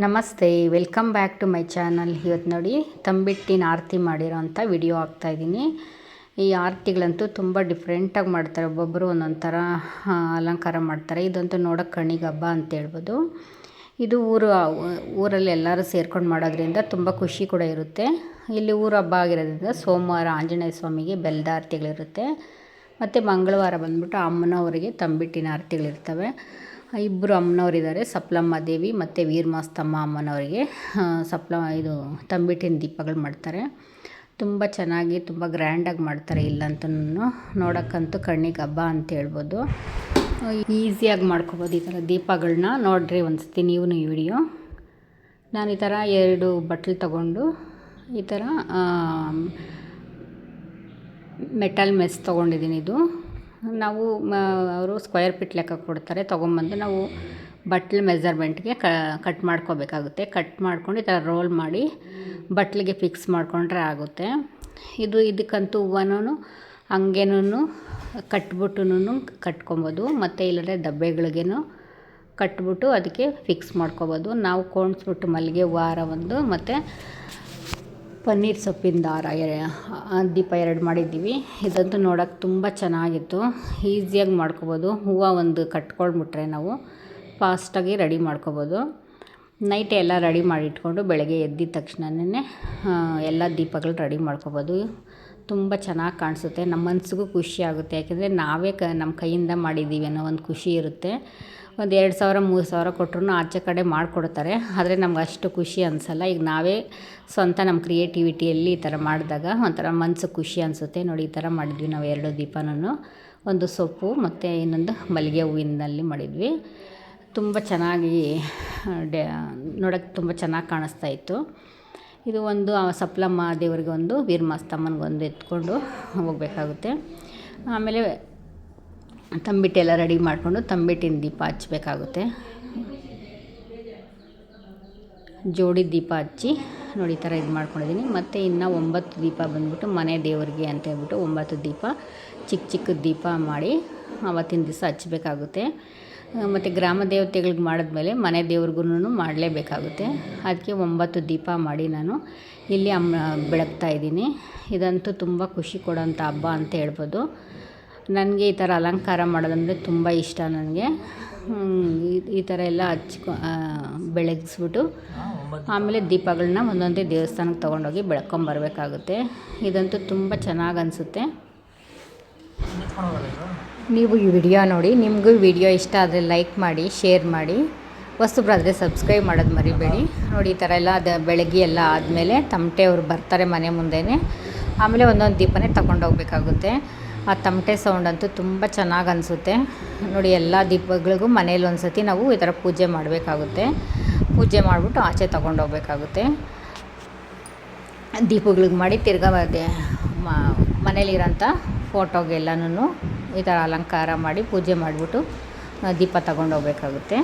ನಮಸ್ತೆ, welcome back to my channel. ಇವತ್ತು ನೋಡಿ ತಂಬಿಟ್ಟಿನ ಆರತಿ ಮಾಡಿರೋಂಥ ವಿಡಿಯೋ ಹಾಕ್ತಾಯಿದ್ದೀನಿ. ಈ ಆರತಿಗಳಂತೂ ತುಂಬ ಡಿಫ್ರೆಂಟಾಗಿ ಮಾಡ್ತಾರೆ. ಒಬ್ಬೊಬ್ಬರು ಒಂದೊಂದು ಥರ ಅಲಂಕಾರ ಮಾಡ್ತಾರೆ. ಇದಂತೂ ನೋಡೋಕ್ಕೆ ಕಣ್ಣಿಗೆ ಹಬ್ಬ ಅಂತ ಹೇಳ್ಬೋದು. ಇದು ಊರಲ್ಲಿ ಎಲ್ಲರೂ ಸೇರ್ಕೊಂಡು ಮಾಡೋದ್ರಿಂದ ತುಂಬ ಖುಷಿ ಕೂಡ ಇರುತ್ತೆ. ಇಲ್ಲಿ ಊರು ಹಬ್ಬ ಆಗಿರೋದ್ರಿಂದ ಸೋಮವಾರ ಆಂಜನೇಯ ಸ್ವಾಮಿಗೆ ಬೆಲ್ಲದ ಆರತಿಗಳಿರುತ್ತೆ. ಮತ್ತು ಮಂಗಳವಾರ ಬಂದ್ಬಿಟ್ಟು ಅಮ್ಮನವರಿಗೆ ತಂಬಿಟ್ಟಿನ ಆರತಿಗಳಿರ್ತವೆ. ಇಬ್ಬರು ಅಮ್ಮನವರಿದ್ದಾರೆ, ಸಪ್ಲಮ್ಮ ದೇವಿ ಮತ್ತು ವೀರಮಾಸ್ತಮ್ಮ ಅಮ್ಮನವರಿಗೆ ಇದು ತಂಬಿಟ್ಟಿನ ದೀಪಗಳು ಮಾಡ್ತಾರೆ. ತುಂಬ ಚೆನ್ನಾಗಿ ತುಂಬ ಗ್ರ್ಯಾಂಡಾಗಿ ಮಾಡ್ತಾರೆ. ಇಲ್ಲಂತೂ ನೋಡೋಕ್ಕಂತೂ ಕಣ್ಣಿಗೆ ಹಬ್ಬ ಅಂತ ಹೇಳ್ಬೋದು. ಈಸಿಯಾಗಿ ಮಾಡ್ಕೊಬೋದು ಈ ಥರ ದೀಪಗಳನ್ನ. ನೋಡಿರಿ ಒಂದ್ಸತಿ ನೀವು ಈ ವಿಡಿಯೋ. ನಾನು ಈ ಥರ 2 ಬಟ್ಲು ತಗೊಂಡು ಈ ಥರ ಮೆಟಲ್ ಮೆಸ್ ತೊಗೊಂಡಿದ್ದೀನಿ. ಇದು ನಾವು ಅವರು ಸ್ಕ್ವೇರ್ ಫೀಟ್ ಲೆಕ್ಕ ಕೊಡ್ತಾರೆ. ತೊಗೊಂಬಂದು ನಾವು ಬಟ್ಲು ಮೆಜರ್ಮೆಂಟ್ಗೆ ಕಟ್ ಮಾಡ್ಕೋಬೇಕಾಗುತ್ತೆ. ಕಟ್ ಮಾಡ್ಕೊಂಡು ಈ ಥರ ರೋಲ್ ಮಾಡಿ ಬಟ್ಲಿಗೆ ಫಿಕ್ಸ್ ಮಾಡಿಕೊಂಡ್ರೆ ಆಗುತ್ತೆ. ಇದಕ್ಕಂತೂ ಹೂವನೂ ಹಂಗೇನೂ ಕಟ್ಬಿಟ್ಟು ಕಟ್ಕೊಬೋದು. ಮತ್ತು ಇಲ್ಲದ್ರೆ ದಬ್ಬೆಗಳಿಗೇನು ಕಟ್ಬಿಟ್ಟು ಅದಕ್ಕೆ ಫಿಕ್ಸ್ ಮಾಡ್ಕೊಬೋದು. ನಾವು ಕೋಣಿಸ್ಬಿಟ್ಟು ಮಲ್ಲಿಗೆ ಹೂವು ಹಾರ ಒಂದು ಮತ್ತು ಪನ್ನೀರ್ ಸೊಪ್ಪಿನ ದಾರ ದೀಪ 2 ಮಾಡಿದ್ದೀವಿ. ಇದಂತೂ ನೋಡೋಕ್ಕೆ ತುಂಬ ಚೆನ್ನಾಗಿತ್ತು. ಈಸಿಯಾಗಿ ಮಾಡ್ಕೊಬೋದು. ಹೂವು ಒಂದು ಕಟ್ಕೊಂಡ್ಬಿಟ್ರೆ ನಾವು ಫಾಸ್ಟಾಗಿ ರೆಡಿ ಮಾಡ್ಕೊಬೋದು. ನೈಟ್ ಎಲ್ಲ ರೆಡಿ ಮಾಡಿ ಇಟ್ಕೊಂಡು ಬೆಳಗ್ಗೆ ಎದ್ದಿದ ತಕ್ಷಣವೇ ಎಲ್ಲ ದೀಪಗಳು ರೆಡಿ ಮಾಡ್ಕೊಬೋದು. ತುಂಬ ಚೆನ್ನಾಗಿ ಕಾಣಿಸುತ್ತೆ. ನಮ್ಮ ಮನಸ್ಸಿಗೂ ಖುಷಿ ಆಗುತ್ತೆ. ಯಾಕೆಂದರೆ ನಾವೇ ನಮ್ಮ ಕೈಯಿಂದ ಮಾಡಿದ್ದೀವಿ ಅನ್ನೋ ಒಂದು ಖುಷಿ ಇರುತ್ತೆ. ಒಂದು 2,000-3,000 ಕೊಟ್ಟರು ಆಚೆ ಕಡೆ ಮಾಡಿಕೊಡ್ತಾರೆ. ಆದರೆ ನಮ್ಗೆ ಅಷ್ಟು ಖುಷಿ ಅನಿಸಲ್ಲ. ಈಗ ನಾವೇ ಸ್ವಂತ ನಮ್ಮ ಕ್ರಿಯೇಟಿವಿಟಿಯಲ್ಲಿ ಈ ಥರ ಮಾಡಿದಾಗ ಒಂಥರ ಮನಸ್ಸು ಖುಷಿ ಅನಿಸುತ್ತೆ. ನೋಡಿ ಈ ಥರ ಮಾಡಿದ್ವಿ ನಾವು 2 ದೀಪನೂ. ಒಂದು ಸೊಪ್ಪು ಮತ್ತು ಇನ್ನೊಂದು ಮಲ್ಲಿಗೆ ಹೂವಿನಲ್ಲಿ ಮಾಡಿದ್ವಿ. ತುಂಬ ಚೆನ್ನಾಗಿ ನೋಡೋಕ್ಕೆ ತುಂಬ ಚೆನ್ನಾಗಿ ಕಾಣಿಸ್ತಾ ಇತ್ತು. ಇದು ಒಂದು ಸಪ್ಲಮ್ಮ ದೇವರಿಗೆ ಒಂದು, ವೀರಮಾಸ್ತಮ್ಮನಿಗೊಂದು ಎತ್ಕೊಂಡು ಹೋಗಬೇಕಾಗುತ್ತೆ. ಆಮೇಲೆ ತಂಬಿಟ್ಟೆಲ್ಲ ರೆಡಿ ಮಾಡಿಕೊಂಡು ತಂಬಿಟ್ಟಿನ ದೀಪ ಹಚ್ಚಬೇಕಾಗುತ್ತೆ. ಜೋಡಿ ದೀಪ ಹಚ್ಚಿ ನೋಡಿ ಈ ಥರ ಇದು ಮಾಡ್ಕೊಂಡಿದ್ದೀನಿ. ಮತ್ತು ಇನ್ನು 9 ದೀಪ ಬಂದ್ಬಿಟ್ಟು ಮನೆ ದೇವರಿಗೆ ಅಂತ ಹೇಳ್ಬಿಟ್ಟು 9 ದೀಪ ಚಿಕ್ಕ ದೀಪ ಮಾಡಿ ಆವತ್ತಿನ ದಿವಸ ಹಚ್ಚಬೇಕಾಗುತ್ತೆ. ಮತ್ತು ಗ್ರಾಮ ದೇವತೆಗಳಿಗೆ ಮಾಡಿದ್ಮೇಲೆ ಮನೆ ದೇವ್ರಿಗೂ ಮಾಡಲೇಬೇಕಾಗುತ್ತೆ. ಅದಕ್ಕೆ 9 ದೀಪ ಮಾಡಿ ನಾನು ಇಲ್ಲಿ ಬೆಳಗ್ತಾ ಇದ್ದೀನಿ. ಇದಂತೂ ತುಂಬ ಖುಷಿ ಕೊಡೋಂಥ ಹಬ್ಬ ಅಂತ ಹೇಳ್ಬೋದು. ನನಗೆ ಈ ಥರ ಅಲಂಕಾರ ಮಾಡೋದಂದರೆ ತುಂಬ ಇಷ್ಟ. ನನಗೆ ಈ ಥರ ಎಲ್ಲ ಬೆಳಗಿಸ್ಬಿಟ್ಟು ಆಮೇಲೆ ದೀಪಗಳನ್ನ ಒಂದೊಂದೇ ದೇವಸ್ಥಾನಕ್ಕೆ ತೊಗೊಂಡೋಗಿ ಬೆಳ್ಕೊಂಬರ್ಬೇಕಾಗುತ್ತೆ. ಇದಂತೂ ತುಂಬ ಚೆನ್ನಾಗಿ ಅನಿಸುತ್ತೆ. ನೀವು ಈ ವಿಡಿಯೋ ನೋಡಿ, ನಿಮಗೂ ವಿಡಿಯೋ ಇಷ್ಟ ಆದರೆ ಲೈಕ್ ಮಾಡಿ, ಶೇರ್ ಮಾಡಿ, ಹೊಸಬ್ರಾದರೆ ಸಬ್ಸ್ಕ್ರೈಬ್ ಮಾಡೋದು ಮರಿಬೇಡಿ. ನೋಡಿ ಈ ಥರ ಎಲ್ಲ ಬೆಳಗ್ಗೆ ಎಲ್ಲ ಆದಮೇಲೆ ತಮಟೆ ಅವರು ಬರ್ತಾರೆ ಮನೆ ಮುಂದೆನೇ. ಆಮೇಲೆ ಒಂದೊಂದು ದೀಪನೇ ತಗೊಂಡೋಗ್ಬೇಕಾಗುತ್ತೆ. ಆ ತಮಟೆ ಸೌಂಡ್ ಅಂತೂ ತುಂಬ ಚೆನ್ನಾಗಿ ಅನಿಸುತ್ತೆ. ನೋಡಿ ಎಲ್ಲ ದೀಪಗಳಿಗೂ ಮನೇಲಿ ಒಂದು ಸತಿ ನಾವು ಈ ಥರ ಪೂಜೆ ಮಾಡಬೇಕಾಗುತ್ತೆ. ಪೂಜೆ ಮಾಡಿಬಿಟ್ಟು ಆಚೆ ತೊಗೊಂಡೋಗ್ಬೇಕಾಗುತ್ತೆ. ದೀಪಗಳಿಗೆ ಮಾಡಿ ತಿರ್ಗಾ ಮನೇಲಿರೋಂಥ ಫೋಟೋಗೆಲ್ಲನೂ ಈ ಥರ ಅಲಂಕಾರ ಮಾಡಿ ಪೂಜೆ ಮಾಡಿಬಿಟ್ಟು ದೀಪ ತಗೊಂಡೋಗ್ಬೇಕಾಗುತ್ತೆ.